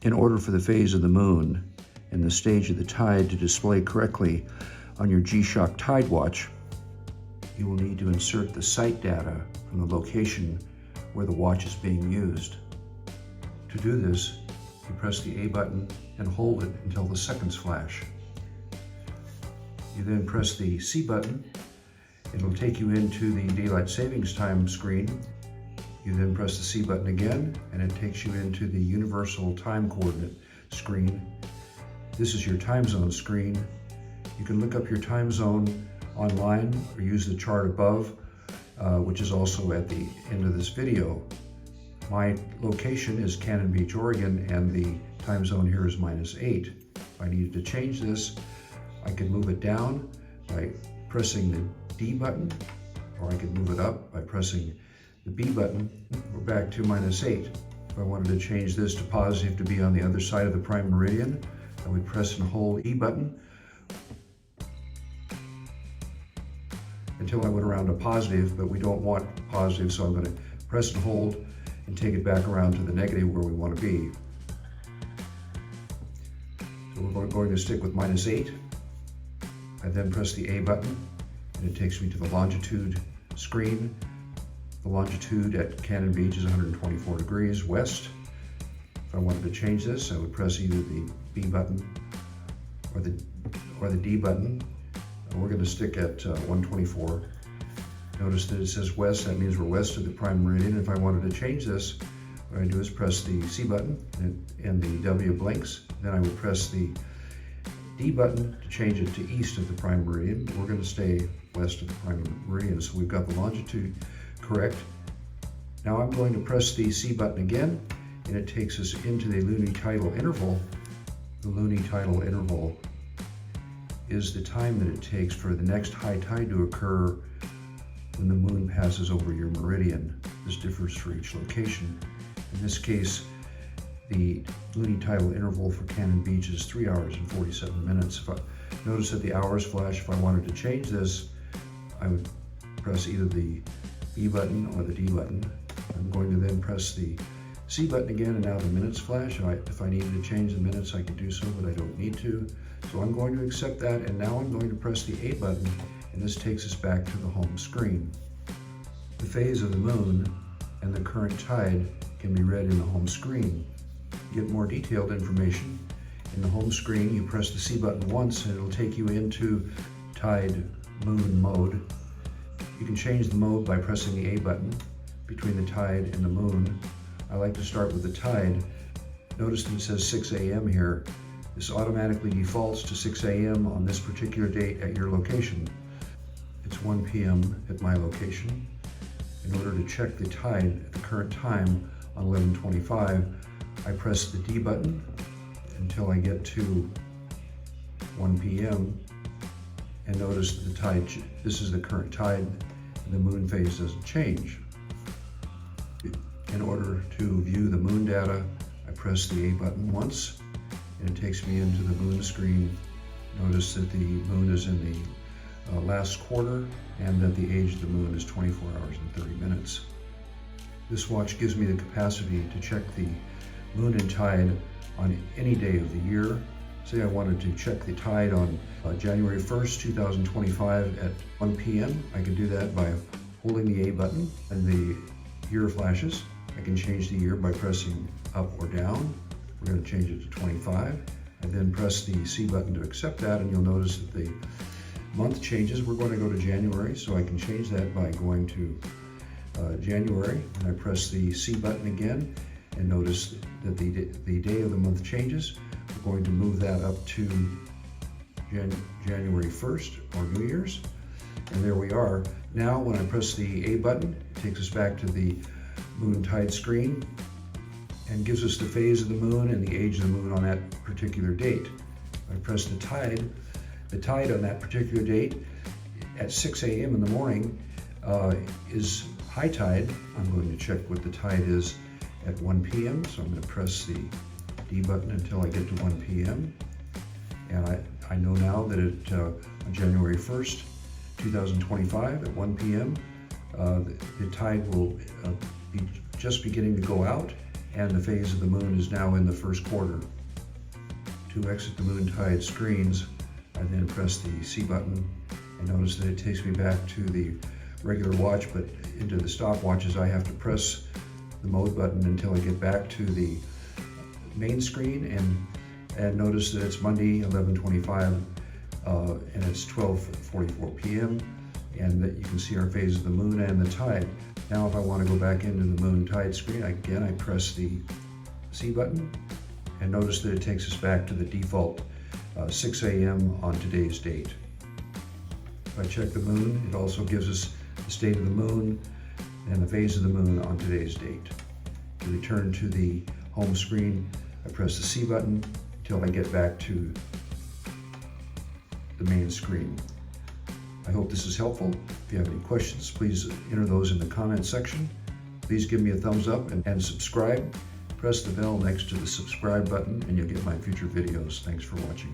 In order for the phase of the moon and the stage of the tide to display correctly on your G-Shock Tide Watch, you will need to insert the site data from the location where the watch is being used. To do this, you press the A button and hold it until the seconds flash. You then press the C button. It'll take you into the daylight savings time screen. You then press the C button again, and it takes you into the universal time coordinate screen. This is your time zone screen. You can look up your time zone online or use the chart above, which is also at the end of this video. My location is Cannon Beach, Oregon, and the time zone here is -8. If I needed to change this, I could move it down by pressing the D button, or I could move it up by pressing the B button. We're back to -8. If I wanted to change this to positive to be on the other side of the prime meridian, I would press and hold E button until I went around to positive, but we don't want positive, so I'm going to press and hold and take it back around to the negative where we want to be. So we're going to stick with -8. I then press the A button, and it takes me to the longitude screen. The longitude at Cannon Beach is 124 degrees west. If I wanted to change this, I would press either the B button or the D button. We're going to stick at 124. Notice that it says west. That means we're west of the prime meridian. If I wanted to change this, what I do is press the C button and the W blinks. Then I would press the D button to change it to east of the prime meridian. We're going to stay west of the prime meridian, so we've got the longitude correct. Now I'm going to press the C button again, and it takes us into the lunitidal interval. The lunitidal interval is the time that it takes for the next high tide to occur when the moon passes over your meridian. This differs for each location. In this case, the lunitidal interval for Cannon Beach is 3 hours and 47 minutes. If I notice that the hours flash, if I wanted to change this, I would press either the B button or the D button. I'm going to then press the C button again, and now the minutes flash. If I needed to change the minutes, I could do so, but I don't need to. So I'm going to accept that, and now I'm going to press the A button, and this takes us back to the home screen. The phase of the moon and the current tide can be read in the home screen. To get more detailed information, in the home screen, you press the C button once, and it'll take you into tide moon mode. You can change the mode by pressing the A button between the tide and the moon. I like to start with the tide. Notice that it says 6 a.m. here. This automatically defaults to 6 a.m. on this particular date at your location. It's 1 p.m. at my location. In order to check the tide at the current time on 11:25, I press the D button until I get to 1 p.m. and notice that the tide, this is the current tide, and the moon phase doesn't change. In order to view the moon data, I press the A button once, and it takes me into the moon screen. Notice that the moon is in the last quarter, and that the age of the moon is 24 hours and 30 minutes. This watch gives me the capacity to check the moon and tide on any day of the year. Say I wanted to check the tide on January 1st, 2025 at 1 p.m. I can do that by holding the A button, and the year flashes. I can change the year by pressing up or down. We're going to change it to 25. I then press the C button to accept that, and you'll notice that the month changes. We're going to go to January, so I can change that by going to January, and I press the C button again, and notice that the day of the month changes. We're going to move that up to January 1st, or New Year's, and there we are. Now when I press the A button, it takes us back to the moon tide screen and gives us the phase of the moon and the age of the moon on that particular date. I press the tide on that particular date at 6 a.m. in the morning is high tide. I'm going to check what the tide is at 1 p.m. So I'm going to press the D button until I get to 1 p.m. And I know now that on January 1st, 2025 at 1 p.m., the tide will be just beginning to go out, and the phase of the moon is now in the first quarter. To exit the moontide screens, I then press the C button and notice that it takes me back to the regular watch, but into the stopwatches I have to press the mode button until I get back to the main screen, and notice that it's Monday 11:25 and it's 12:44 p.m. and that you can see our phase of the moon and the tide. Now if I want to go back into the moon tide screen, again I press the C button and notice that it takes us back to the default 6 a.m. on today's date. If I check the moon, it also gives us the state of the moon and the phase of the moon on today's date. To return to the home screen, I press the C button until I get back to the main screen. I hope this is helpful. If you have any questions, please enter those in the comment section. Please give me a thumbs up and subscribe. Press the bell next to the subscribe button and you'll get my future videos. Thanks for watching.